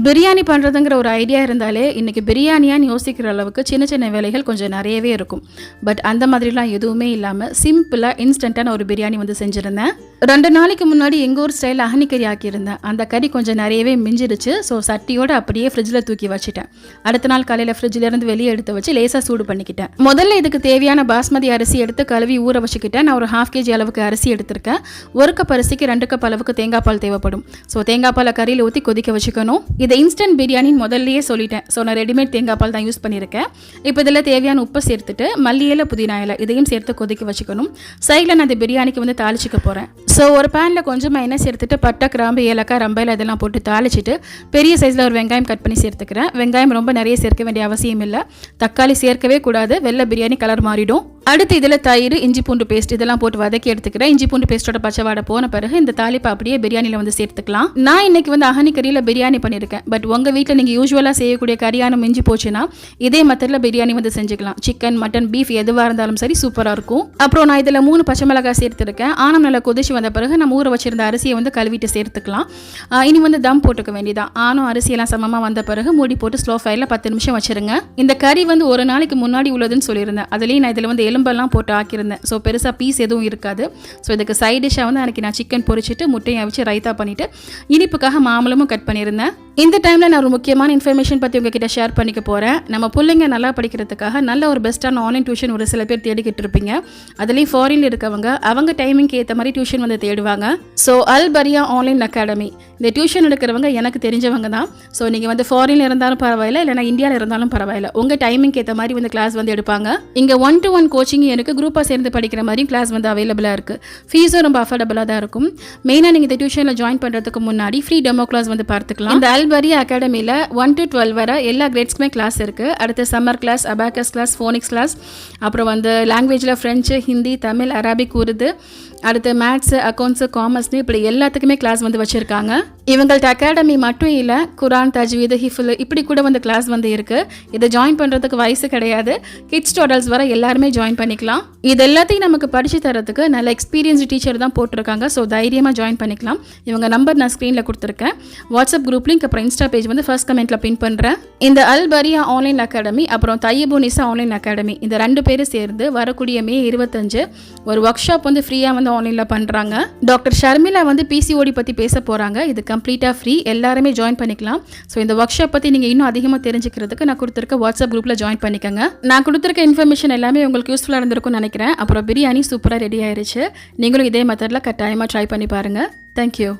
பிரியாணி பண்ணுறதுங்கிற ஒரு ஐடியா இருந்தாலே இன்றைக்கி பிரியாணியான்னு யோசிக்கிற அளவுக்கு சின்ன சின்ன வேலைகள் கொஞ்சம் நிறையவே இருக்கும். பட் அந்த மாதிரிலாம் எதுவுமே இல்லாமல் சிம்பிளாக இன்ஸ்டண்ட்டான ஒரு பிரியாணி வந்து செஞ்சுருந்தேன். 2 நாளைக்கு முன்னாடி எங்கள் ஊர் ஸ்டைலில் அஹனி ஆக்கியிருந்தேன். அந்த கறி கொஞ்சம் நிறையவே மிஞ்சிருச்சு. ஸோ சட்டியோடு அப்படியே ஃப்ரிட்ஜில் தூக்கி வச்சுட்டேன். அடுத்த நாள் காலையில் ஃப்ரிட்ஜிலேருந்து வெளியே எடுத்து வச்சு லேசாக சூடு பண்ணிக்கிட்டேன். முதல்ல இதுக்கு தேவையான பாஸ்மதி அரிசி எடுத்து கழுவி ஊற வச்சுக்கிட்டேன். நான் ஒரு 1/2 kg அளவுக்கு அரிசி எடுத்திருக்கேன். 1 கப் அரிசிக்கு 2 கப் அளவுக்கு தேங்காய் பால் தேவைப்படும். ஸோ தேங்காய் பாலை கறியில் ஊற்றி கொதிக்க வச்சுக்கணும். இதை இன்ஸ்டன்ட் பிரியாணின்னு முதல்லையே சொல்லிட்டேன். ஸோ நான் ரெடிமேட் தேங்காய் பால் தான் யூஸ் பண்ணியிருக்கேன். இப்போ இதில் தேவையான உப்பு சேர்த்துட்டு மல்லி இலை புதினா இலை இதையும் சேர்த்து கொதிக்க வச்சுக்கணும். சைடில் நான் இந்த பிரியாணிக்கு வந்து தாளிச்சிக்க போகிறேன். ஸோ ஒரு பேனில் கொஞ்சமாக எண்ணெய் சேர்த்துட்டு பட்டை, கிராம்பு, ஏலக்காய், ரம்பையில் இதெல்லாம் போட்டு தாளிச்சிட்டு பெரிய சைஸில் ஒரு வெங்காயம் கட் பண்ணி சேர்த்துக்கிறேன். வெங்காயம் ரொம்ப நிறைய சேர்க்க வேண்டிய அவசியம் இல்லை. தக்காளி சேர்க்கவே கூடாது, வெள்ளை பிரியாணி கலர் மாறிடும். அடுத்து இதில் தயிர், இஞ்சி பூண்டு பேஸ்ட் இதெல்லாம் போட்டு வதக்கி எடுத்துக்கிறேன். இஞ்சி பூண்டு பேஸ்ட்டோட பச்சை வாடை போன பிறகு இந்த தாளிப்பை அப்படியே பிரியாணியில் வந்து சேர்த்துக்கலாம். நான் இன்னைக்கு வந்து அஹனி கறியில் பிரியாணி பண்ணியிருக்கேன். பட் உங்கள் வீட்டில் நீங்கள் யூஸ்வலாக செய்யக்கூடிய கறியான மிஞ்சி போச்சுன்னா இதே மெத்தடில் பிரியாணி வந்து செஞ்சுக்கலாம். சிக்கன், மட்டன், பீஃப் எதுவாக இருந்தாலும் சரி சூப்பராக இருக்கும். அப்புறம் நான் இதில் 3 பச்சை மிளகாய் சேர்த்துருக்கேன். ஆனம் நல்லா கொதிச்சு வந்த பிறகு நம்ம ஊற வச்சிருந்த அரிசியை வந்து கழுவிட்டு சேர்த்துக்கலாம். இனி வந்து தம் போட்டுக்க வேண்டியதான். ஆனம் அரிசியெல்லாம் சமமாக வந்த பிறகு மூடி போட்டு ஸ்லோ ஃபயரில் 10 நிமிஷம் வச்சிருங்க. இந்த கறி வந்து ஒரு நாளைக்கு முன்னாடி உள்ளதுன்னு சொல்லியிருந்தேன். அதுலேயும் நான் இதில் வந்து எலும்பெல்லாம் போட்டு ஆக்கியிருந்தேன். ஸோ பெருசாக பீஸ் எதுவும் இருக்காது. ஸோ இதுக்கு சைட் டிஷ்ஷாக வந்து அன்றைக்கி நான் சிக்கன் பொரிச்சிட்டு முட்டையை வச்சு ரைத்தா பண்ணிவிட்டு இனிப்புக்காக மாம்பழமும் கட் பண்ணியிருந்தேன். இந்த டைமில் நான் ஒரு முக்கியமான இன்ஃபர்மேஷன் பற்றி உங்ககிட்ட ஷேர் பண்ணிக்க போகிறேன். நம்ம பிள்ளைங்க நல்லா படிக்கிறதுக்காக நல்ல ஒரு பெஸ்ட்டான ஆன்லைன் டியூஷன் ஒரு சில பேர் தேடிக்கிட்டு இருப்பீங்க. அதுலேயும் ஃபாரினில் இருக்கவங்க அவங்க டைமிங்க்கு ஏற்ற மாதிரி டியூஷன் வந்து தேடுவாங்க. ஸோ அல் பரியா ஆன்லைன் அகாடமி இந்த டியூஷன் எடுக்கிறவங்க எனக்கு தெரிஞ்சவங்க தான். ஸோ நீங்கள் வந்து ஃபாரினில் இருந்தாலும் பரவாயில்ல, இல்லைனா இந்தியாவில் இருந்தாலும் பரவாயில்ல, உங்கள் டைமிங்க்கு ஏற்ற மாதிரி வந்து கிளாஸ் வந்து எடுப்பாங்க. இங்கே 1-to-1 கோச்சிங் எனக்கு குரூப்பாக சேர்ந்து படிக்கிற மாதிரியும் கிளாஸ் வந்து அவைலபிளாக இருக்குது. ஃபீஸும் ரொம்ப அஃபோர்டபுளாக தான் இருக்கும். மெயினாக நீங்கள் இந்த டியூஷனில் ஜாயின் பண்ணுறதுக்கு முன்னாடி ஃப்ரீ டெமோ கிளாஸ் வந்து பார்த்துக்கலாம். இந்த அல் பரியா அகாடமியில் 1 to 12 வரை எல்லா கிரேட்ஸ்க்குமே கிளாஸ் இருக்குது. அடுத்து summer class, abacus class, phonics class, அப்புறம் வந்து லாங்குவேஜில் ஃப்ரெஞ்சு, ஹிந்தி, தமிழ், அரபிக், உருது, அடுத்து மேத்ஸு, அக்கௌண்ட்ஸு, காமர்ஸ்னு இப்படி எல்லாத்துக்குமே கிளாஸ் வந்து வச்சுருக்காங்க. இவங்கள்ட்ட அகாடமி மட்டும் இல்லை, குரான், தஜ்வீது, ஹிஃபுல் இப்படி கூட வந்து கிளாஸ் வந்து இருக்குது. இதை ஜாயின் பண்ணுறதுக்கு வயசு கிடையாது. கிட்ஸ் டு அடல்ட்ஸ் வர எல்லாருமே ஜாயின் பண்ணிக்கலாம். இது எல்லாத்தையும் நமக்கு படித்து தரத்துக்கு நல்ல எக்ஸ்பீரியன்ஸ்டு டீச்சர் தான் போட்டிருக்காங்க. ஸோ தைரியமாக ஜாயின் பண்ணிக்கலாம். இவங்க நம்பர் நான் ஸ்க்ரீனில் கொடுத்துருக்கேன். வாட்ஸ்அப் குரூப் லிங்க் அப்புறம் இன்ஸ்டா பேஜ் வந்து ஃபர்ஸ்ட் கமெண்ட்டில் பின் பண்ணுறேன். இந்த அல் பரியா ஆன்லைன் அகாடமி அப்புறம் தையபுனிசா ஆன்லைன் அகாடமி இந்த 2 பேரும் சேர்ந்து வரக்கூடிய மே 25 ஒரு ஒர்க் ஷாப் வந்து ஃப்ரீயாக வந்து ஆன்லைனில் பண்ணுறாங்க. டாக்டர் ஷர்மிளா வந்து பிசிஓடி பற்றி பேச போகிறாங்க. இது கம்ப்ளீட்டாக ஃப்ரீ, எல்லாருமே ஜாயின் பண்ணிக்கலாம். ஸோ இந்த ஒர்க் ஷாப் பற்றி நீங்கள் இன்னும் அதிகமாக தெரிஞ்சுக்கிறதுக்கு நான் கொடுத்துருக்க வாட்ஸ்அப் குரூப்பில் ஜாயின் பண்ணிக்கோங்க. நான் கொடுத்துருக்க இன்ஃபர்மேஷன் எல்லாமே உங்களுக்கு யூஸ்ஃபுல்லாக இருந்திருக்கும்னு நினைக்கிறேன். அப்புறம் பிரியாணி சூப்பராக ரெடி ஆயிடுச்சு. நீங்களும் இதே மெத்தடில் கட்டாயமாக ட்ரை பண்ணி பாருங்கள். தேங்க்யூ.